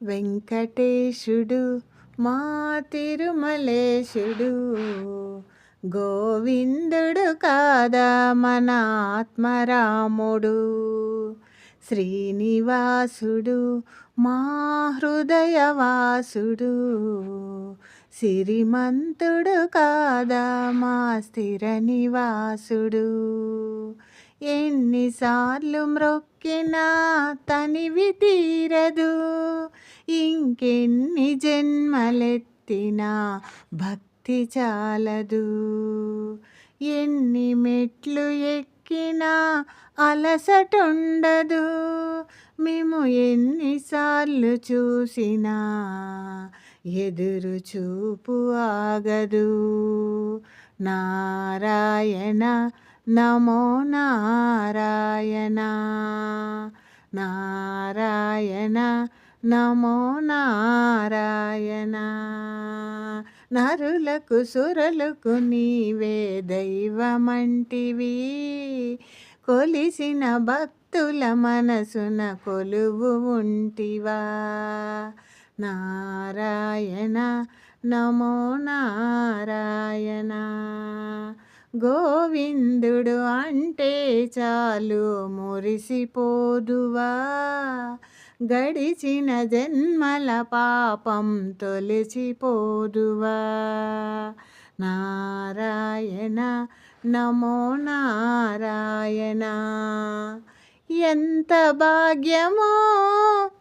వెంకటేశుడు మా తిరుమలేశుడు, గోవిందుడు కాదా మన ఆత్మరాముడు. శ్రీనివాసుడు మా హృదయవాసుడు, సిరిమంతుడు కాదా మా స్థిర నివాసుడు. ఎన్నిసార్లు మ్రొక్కినా తనివి తీరదు, ఇంకెన్ని జన్మలెత్తినా భక్తి చాలదు. ఎన్ని మెట్లు ఎక్కినా అలసటుండదు, మేము ఎన్నిసార్లు చూసినా ఎదురు చూపు ఆగదు. నారాయణ నమో నారాయణ, నారాయణ నమో నారాయణ. నరులకు సురలకు నీవే దైవమంటివి, కొలిసిన భక్తుల మనసున కొలువు ఉంటివా. నారాయణ నమో నారాయణ. గోవిందుడు అంటే చాలు మురిసిపోదువా, గడిచిన జన్మల పాపం తొలచిపోదువా. నారాయణ నమో నారాయణ. ఎంత భాగ్యమో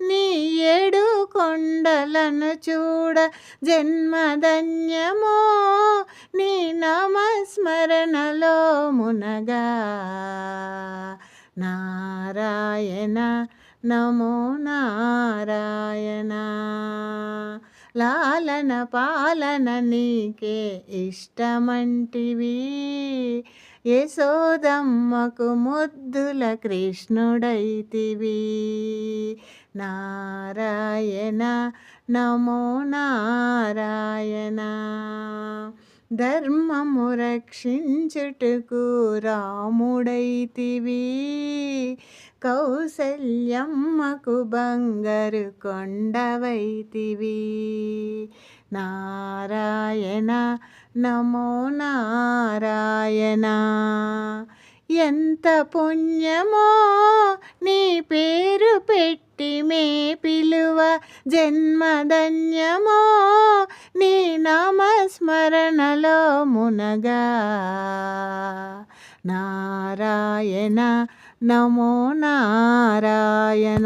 నీ ఏడు కొండలను చూడ, జన్మధన్యమో నీ నామస్మరణలో మునగా. నారాయణ నమో నారాయణ. లాలన పాలన నీకే ఇష్టమంటివి, యశోదమ్మకు ముద్దుల కృష్ణుడైతివి. నారాయణ నమో నారాయణ. ధర్మము రక్షించుటకు రాముడైతివి, కౌసల్యమ్మకు బంగారు కొండవైతివి. నారాయణ నమో నారాయణ. ఎంత పుణ్యమో నీ పేరు పెట్టి మే పిలువ, జన్మధన్యమో నీ నామస్మరణలో మునగా. నారాయణ నమో నారాయణ.